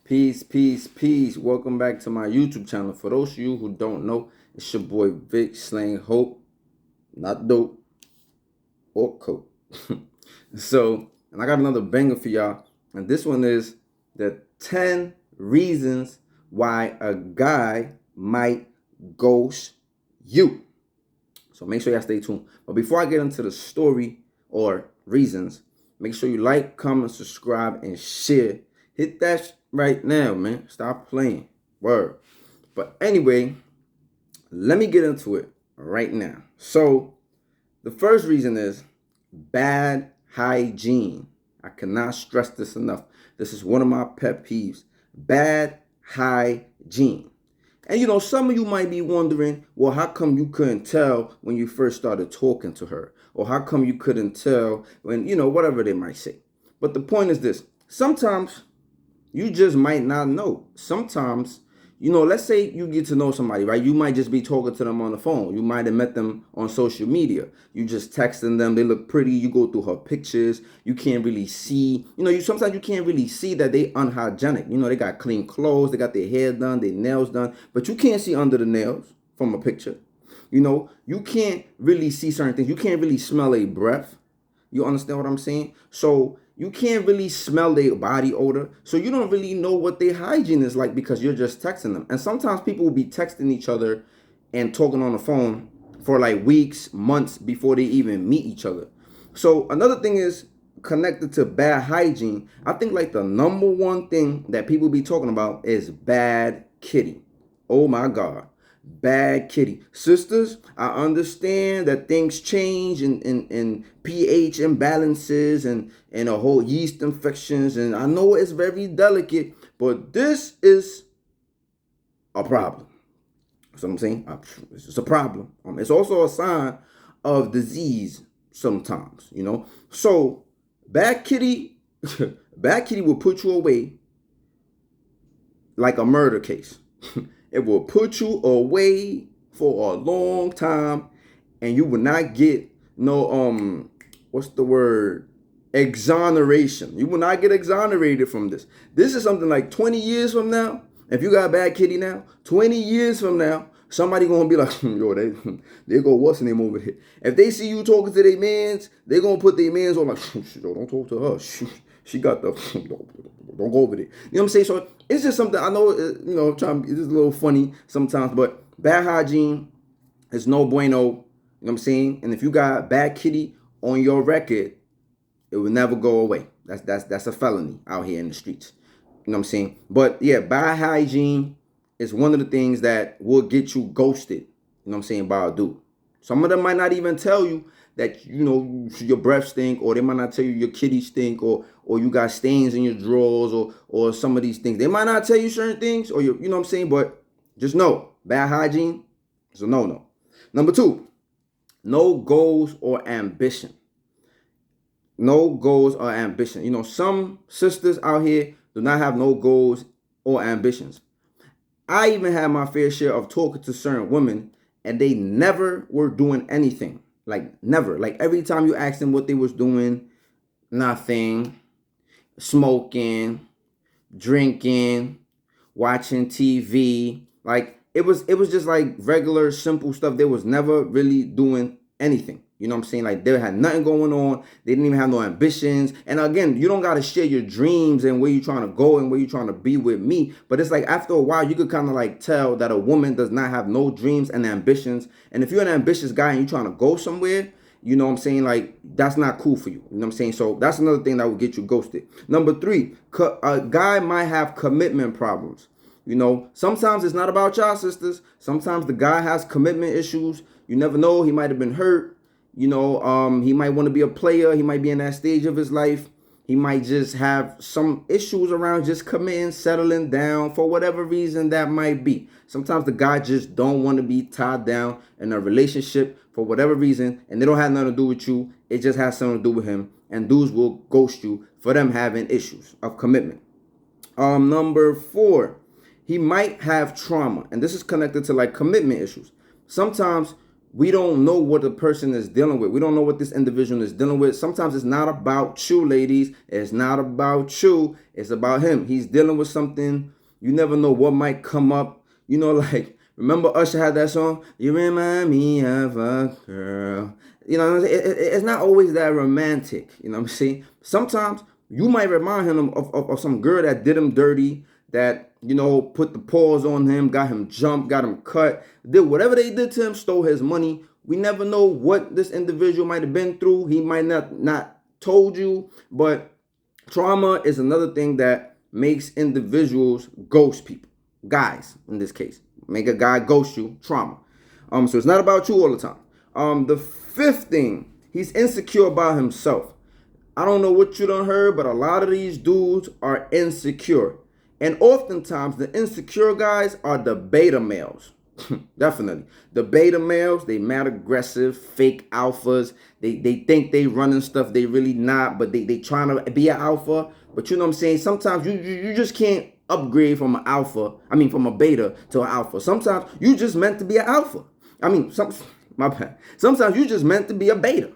Peace, peace, peace. Welcome back to my YouTube channel. For those of you who don't know, it's your boy Vic slaying hope, not dope or coke. And I got another banger for y'all. And this one is the 10 reasons why a guy might ghost you. So make sure y'all stay tuned. But before I get into the story or reasons, make sure you like, comment, subscribe, and share. Hit that right now, man. Stop playing. Word. But anyway, let me get into it right now. So the first reason is bad hygiene. I cannot stress this enough. This is one of my pet peeves. Bad hygiene. And some of you might be wondering, well, how come you couldn't tell when you first started talking to her? Or how come you couldn't tell when, whatever they might say. But the point is this. Sometimes you just might not know. Sometimes, let's say you get to know somebody, right? You might just be talking to them on the phone. You might have met them on social media. You just texting them. They look pretty. You go through her pictures. You can't really see. Sometimes you can't really see that they unhygienic. They got clean clothes. They got their hair done, their nails done. But you can't see under the nails from a picture. You can't really see certain things. You can't really smell a breath. You understand what I'm saying? So you can't really smell their body odor. So you don't really know what their hygiene is like because you're just texting them. And sometimes people will be texting each other and talking on the phone for like weeks, months before they even meet each other. So another thing is connected to bad hygiene. I think like the number one thing that people be talking about is bad kitty. Oh my God. Bad kitty. Sisters, I understand that things change in pH imbalances and a whole yeast infections. And I know it's very delicate, but this is a problem. That's what I'm saying. It's a problem. It's also a sign of disease sometimes, So bad kitty, bad kitty will put you away like a murder case. It will put you away for a long time, and you will not get no what's the word? Exoneration. You will not get exonerated from this. This is something like 20 years from now. If you got a bad kitty now, 20 years from now, somebody gonna be like, yo, they go, what's the name over here? If they see you talking to their mans, they gonna put their mans on like, yo, don't talk to her. She got the, don't go over there. You know what I'm saying? So it's just something, I know, it's a little funny sometimes, but bad hygiene is no bueno. You know what I'm saying? And if you got bad kitty on your record, it will never go away. That's a felony out here in the streets. You know what I'm saying? But yeah, bad hygiene is one of the things that will get you ghosted. You know what I'm saying? By a dude. Some of them might not even tell you that, your breath stink, or they might not tell you your kitty stink, or you got stains in your drawers, or some of these things. They might not tell you certain things, or you know what I'm saying? But just know, bad hygiene is a no-no. Number 2, no goals or ambition. No goals or ambition. Some sisters out here do not have no goals or ambitions. I even had my fair share of talking to certain women, and they never were doing anything. Like never. Like every time you asked them what they was doing, nothing. Smoking, drinking, watching TV. Like it was just like regular simple stuff. They was never really doing anything. You know what I'm saying? Like they had nothing going on. They didn't even have no ambitions. And again, you don't got to share your dreams and where you're trying to go and where you're trying to be with me. But it's like after a while, you could kind of like tell that a woman does not have no dreams and ambitions. And if you're an ambitious guy and you're trying to go somewhere, you know what I'm saying? Like, that's not cool for you. You know what I'm saying? So that's another thing that will get you ghosted. Number 3, a guy might have commitment problems. Sometimes it's not about y'all, sisters. Sometimes the guy has commitment issues. You never know. He might have been hurt. He might want to be a player. He might be in that stage of his life. He might just have some issues around just committing, settling down for whatever reason that might be. Sometimes the guy just don't want to be tied down in a relationship for whatever reason, and they don't have nothing to do with you. It just has something to do with him, and dudes will ghost you for them having issues of commitment. Number 4, he might have trauma, and this is connected to like commitment issues. Sometimes we don't know what the person is dealing with. We don't know what this individual is dealing with. Sometimes it's not about you, ladies. It's not about you. It's about him. He's dealing with something. You never know what might come up. You know, like, remember Usher had that song, "You Remind Me of a Girl." You know, it's not always that romantic. You know what I'm saying? Sometimes you might remind him of some girl that did him dirty, that, you know, put the paws on him, got him jumped, got him cut, did whatever they did to him, stole his money. We never know what this individual might have been through. He might not told you, but trauma is another thing that makes individuals ghost people. Guys, in this case, make a guy ghost you, trauma. So it's not about you all the time. The fifth thing, he's insecure about himself. I don't know what you done heard, but a lot of these dudes are insecure. And oftentimes, the insecure guys are the beta males. Definitely. The beta males, they mad aggressive, fake alphas. They think they running stuff they really not, but they trying to be an alpha. But you know what I'm saying? Sometimes you just can't upgrade from from a beta to an alpha. Sometimes you just meant to be an alpha. My bad. Sometimes you just meant to be a beta.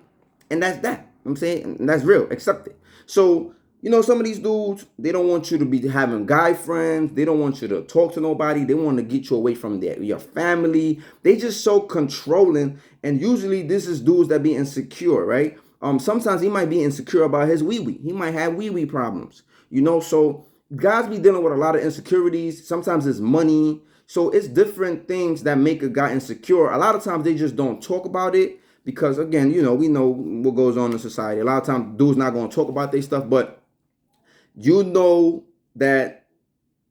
And that's that. I'm saying, and that's real. Accept it. So, you know, some of these dudes, they don't want you to be having guy friends. They don't want you to talk to nobody. They want to get you away from your family. They just so controlling. And usually this is dudes that be insecure, right? Sometimes he might be insecure about his wee-wee. He might have wee-wee problems, you know? So guys be dealing with a lot of insecurities. Sometimes it's money. So it's different things that make a guy insecure. A lot of times they just don't talk about it. Because, again, you know, we know what goes on in society. A lot of times, dudes not going to talk about their stuff. But you know that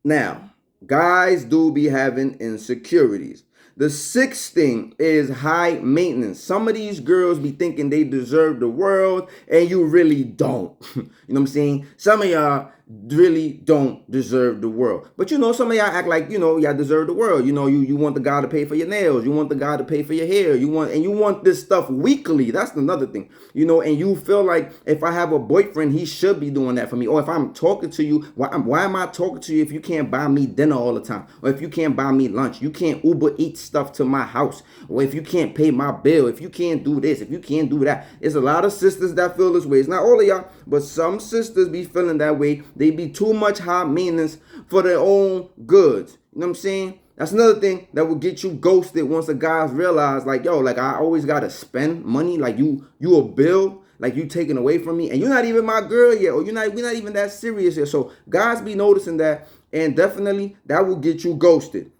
now, guys do be having insecurities. The sixth thing is high maintenance. Some of these girls be thinking they deserve the world, and you really don't. You know what I'm saying? Some of y'all really don't deserve the world. But, you know, some of y'all act like, you know, y'all deserve the world. You know, you want the guy to pay for your nails. You want the guy to pay for your hair. You want this stuff weekly. That's another thing. You know, and you feel like if I have a boyfriend, he should be doing that for me. Or if I'm talking to you, why am I talking to you if you can't buy me dinner all the time? Or if you can't buy me lunch? You can't Uber Eats stuff to my house. Or if you can't pay my bill, if you can't do this, if you can't do that. It's a lot of sisters that feel this way. It's not all of y'all, but some sisters be feeling that way. They be too much high maintenance for their own goods. You know what I'm saying? That's another thing that will get you ghosted once the guys realize, like, yo, like, I always gotta spend money. Like, you a bill, like, you taken away from me, and you're not even my girl yet, or we're not even that serious yet. So guys be noticing that, and definitely that will get you ghosted.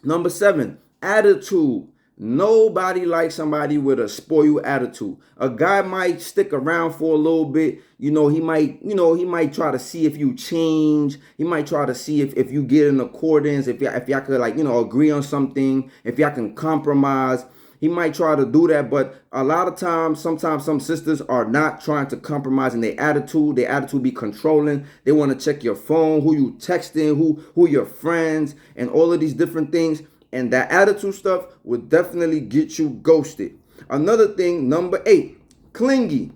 Number 7, attitude. Nobody likes somebody with a spoiled attitude. A guy might stick around for a little bit. He might try to see if you change. He might try to see if you get in accordance, if y'all could, like, agree on something, if y'all can compromise. He might try to do that, but a lot of times, sometimes some sisters are not trying to compromise in their attitude. Their attitude be controlling. They want to check your phone, who you texting, who your friends, and all of these different things. And that attitude stuff will definitely get you ghosted. Another thing, number 8, clingy.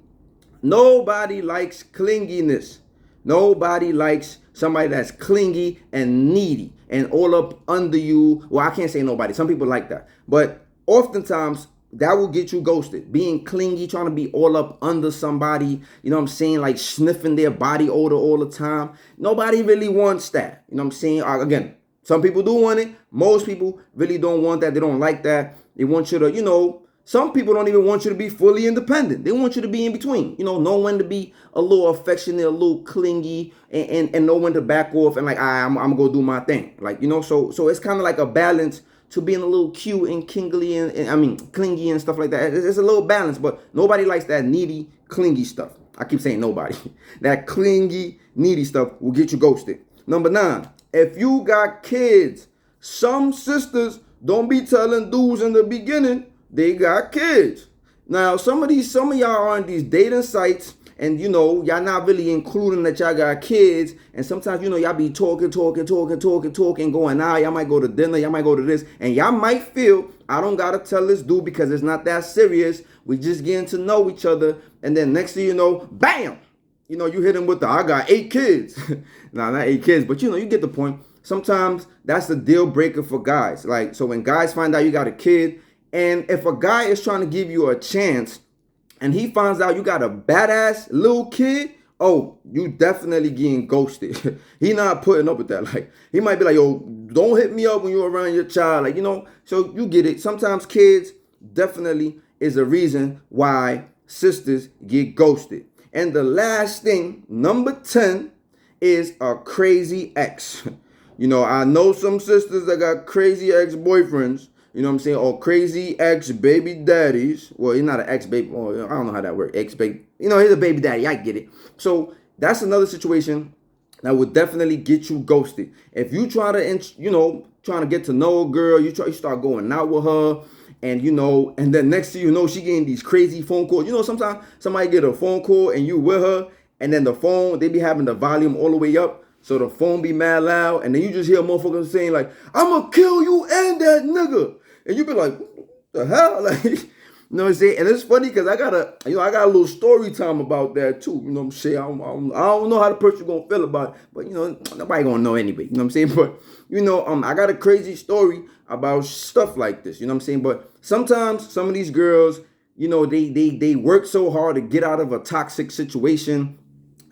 Nobody likes clinginess. Nobody likes somebody that's clingy and needy and all up under you. Well, I can't say nobody. Some people like that. But oftentimes, that will get you ghosted. Being clingy, trying to be all up under somebody, you know what I'm saying? Like sniffing their body odor all the time. Nobody really wants that. You know what I'm saying? Again, some people do want it. Most people really don't want that. They don't like that. They want you to, some people don't even want you to be fully independent. They want you to be in between. Know when to be a little affectionate, a little clingy, and know when to back off and like, I'm going to go do my thing. Like, so it's kind of like a balance to being a little cute and clingy and stuff like that. It's a little balance, but nobody likes that needy, clingy stuff. I keep saying nobody. That clingy, needy stuff will get you ghosted. Number 9. If you got kids, some sisters don't be telling dudes in the beginning they got kids. Now, some of y'all are on these dating sites, and y'all not really including that y'all got kids. And sometimes y'all be talking, going out. Y'all might go to dinner, y'all might go to this, and y'all might feel I don't gotta tell this dude because it's not that serious. We just getting to know each other, and then next thing you know, bam. You hit him with I got 8 kids. Nah, not 8 kids, but you get the point. Sometimes that's the deal breaker for guys. Like, so when guys find out you got a kid And if a guy is trying to give you a chance and he finds out you got a badass little kid, oh, you definitely getting ghosted. He not putting up with that. Like, he might be like, yo, don't hit me up when you're around your child. Like, so you get it. Sometimes kids definitely is a reason why sisters get ghosted. And the last thing, number 10, is a crazy ex. I know some sisters that got crazy ex-boyfriends, you know what I'm saying, or crazy ex-baby daddies. Well, he's not an ex-baby, well, I don't know how that works, ex-baby. He's a baby daddy, I get it. So that's another situation that would definitely get you ghosted. If you try to, trying to get to know a girl, you start going out with her, and and then next thing you know, she getting these crazy phone calls. Sometimes somebody get a phone call and you with her, and then the phone, they be having the volume all the way up, so the phone be mad loud, and then you just hear motherfuckers saying like, "I'ma kill you and that nigga," and you be like, "What the hell?" Like, you know what I'm saying? And it's funny because I got a little story time about that too. You know what I'm saying? I don't know how the person gonna feel about it, but nobody gonna know anyway. You know what I'm saying? But I got a crazy story about stuff like this. You know what I'm saying? But sometimes some of these girls, they work so hard to get out of a toxic situation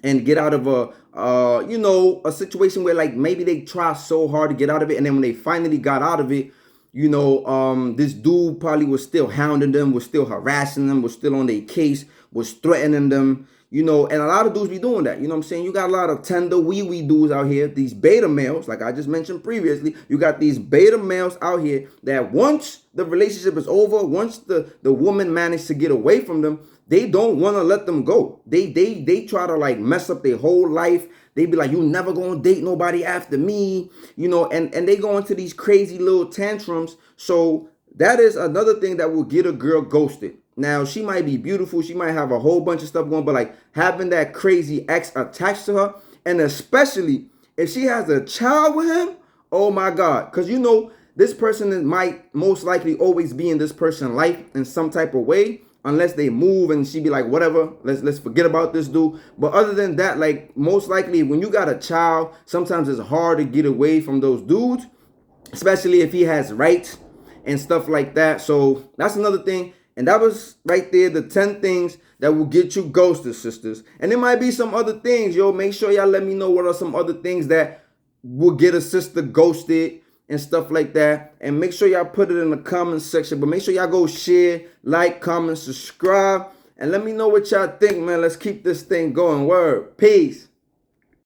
and get out of a situation where like maybe they try so hard to get out of it, and then when they finally got out of it, this dude probably was still hounding them, was still harassing them, was still on their case, was threatening them, and a lot of dudes be doing that. You know what I'm saying? You got a lot of tender wee dudes out here, these beta males, like I just mentioned previously. You got these beta males out here that once the relationship is over, once the woman managed to get away from them, they don't want to let them go. They try to like mess up their whole life. They be like, you never gonna date nobody after me, and they go into these crazy little tantrums. So that is another thing that will get a girl ghosted. Now, she might be beautiful, she might have a whole bunch of stuff going, but like having that crazy ex attached to her, and especially if she has a child with him, oh my God. Because this person might most likely always be in this person's life in some type of way, unless they move and she be like, whatever, let's forget about this dude. But other than that, like most likely when you got a child, sometimes it's hard to get away from those dudes, especially if he has rights and stuff like that. So that's another thing. And that was right there, the 10 things that will get you ghosted, sisters. And there might be some other things, yo. Make sure y'all let me know what are some other things that will get a sister ghosted and stuff like that. And make sure y'all put it in the comment section. But make sure y'all go share, like, comment, subscribe. And let me know what y'all think, man. Let's keep this thing going. Word. Peace.